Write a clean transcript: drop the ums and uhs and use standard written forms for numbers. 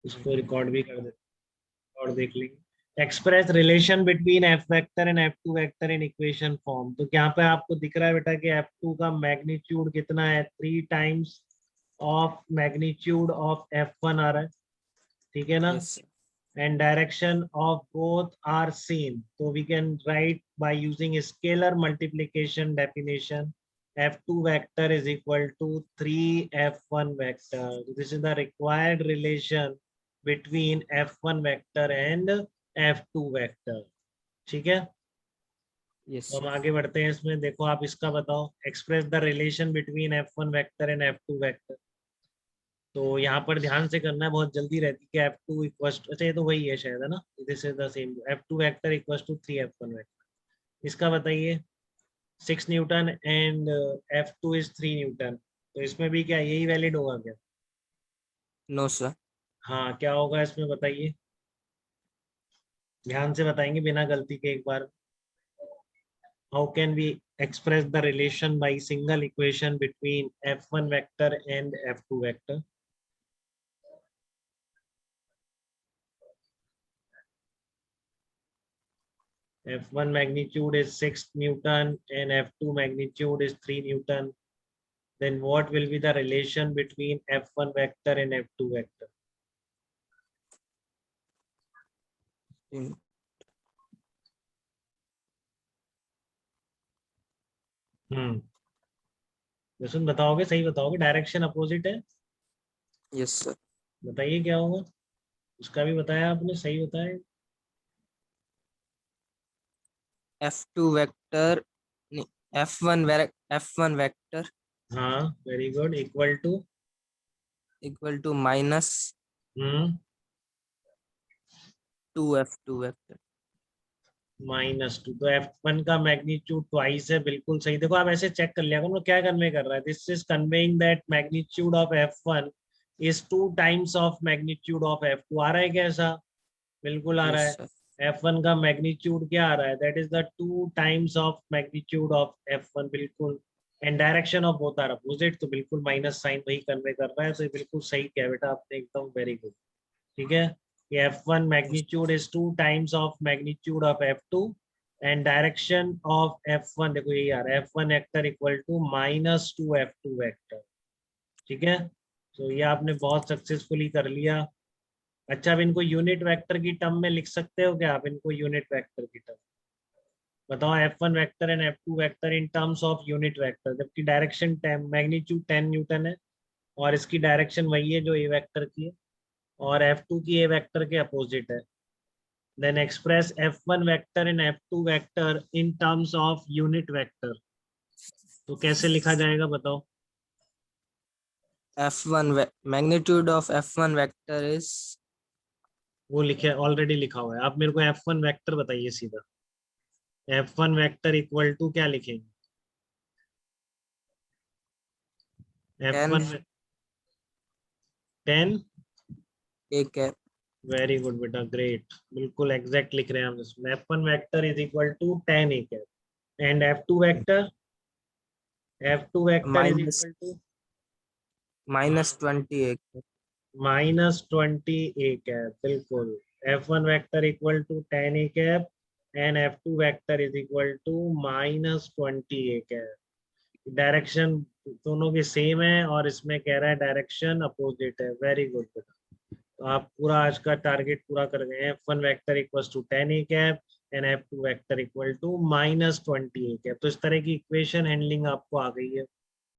इसको रिकॉर्ड भी कर देते और देख लेंगे। Express relation between F vector and F two vector in equation form. तो यहाँ पे आपको दिख रहा है बेटा कि एफ टू का मैग्नीट्यूड कितना है, 3 times of magnitude of F one आ रहा है, ठीक है ना। Yes sir. And direction of both are same, so we can write by using scalar multiplication definition, f2 vector is equal to 3f1 vector. So this is the required relation between f1 vector and f2 vector, ठीक है। Yes तो हम sir. आगे बढ़ते हैं इसमें। देखो आप इसका बताओ, express the relation between f1 vector and f2 vector. तो यहाँ पर ध्यान से करना है, बहुत जल्दी रहती है कि एफ टू इक्व, अच्छा ये तो वही है शायद, है ना। This is the same, F two vector equal to 3f1 vector. इसका बताइए, 6 newton and F two is 3 newton, तो इसमें भी क्या यही वैलिड होगा क्या? No sir. हाँ, क्या होगा इसमें बताइए, ध्यान से बताएंगे बिना गलती के एक बार। How can we express the relation by single equation between f1 vector and f2 vector? F1 magnitude is 6 Newton and F2 magnitude is 3 Newton. Then what will be the relation between F1 vector and F2 vector? जसुन बताओगे, सही बताओगे, direction opposite है। Yes sir. बताइए क्या होगा, उसका भी बताया आपने, सही बताया। F2 वेक्टर, F1 वेक्टर हाँ, very good, equal to minus hmm 2F2 vector. -2, तो F1 का मैग्नीट्यूड ट्वाइस है, बिल्कुल सही। देखो आप ऐसे चेक कर लिया करो क्या कन्वे कर रहा है। This is conveying that magnitude of F1 is 2 times of magnitude of F2। आ रहा है क्या ऐसा? बिल्कुल आ रहा यस है। सर। F1 का मैग्नीट्यूड क्या आ रहा है, that is the 2 times of magnitude of F1, बिल्कुल। And direction of both are opposite, तो बिल्कुल माइनस साइन वही कन्वे कर रहा है, तो ये बिल्कुल सही किया बेटा आपने, एकदम वेरी गुड, ठीक है। ये F1 magnitude is 2 times of magnitude of F2 and direction of F1, देखो यही आ रहा है, F1 vector equal to -2F2 vector, ठीक है। तो ये आपने बहुत सक्सेसफुली कर लिया। अच्छा, अब इनको यूनिट वेक्टर की टर्म में लिख सकते हो क्या आप, इनको यूनिट वेक्टर की टर्म बताओ, F1 vector and F2 vector in terms of unit vector, जबकि डायरेक्शन 10 मैग्नीट्यूड 10 न्यूटन है और इसकी डायरेक्शन वही है जो ए वेक्टर की है, और F2 की ए वेक्टर के अपोजिट है। Then express F1 vector and F2 vector in terms of unit vector, तो कैसे लिखा जाएगा बताओ। F1 magnitude of F1 vector is, वो लिखे, ऑलरेडी लिखा हुआ है। आप मेरे को F1 वेक्टर बताइए सीधा। F1 वेक्टर इक्वल टू क्या लिखेंगे? 10 F1 10, A cap. Very good बेटा, ग्रेट, बिल्कुल एग्जैक्ट लिख रहे हैं हम इसमें। F1 vector is equal to 10 A cap and F2 vector, F2 vector is minus equal to -20 A cap. -20 A cap, बिल्कुल। F1 vector equal to 10 A cap and F2 vector is equal to -20 A cap. Direction दोनों की same है और इसमें कह रहा है direction opposite है, वेरी गुड बेटा। तो आप पूरा आज का टारगेट पूरा कर गए हैं। F1 vector equal to 10 A cap and F2 vector equal to -20 A cap. तो इस तरह की इक्वेशन हैंडलिंग आपको आ गई है।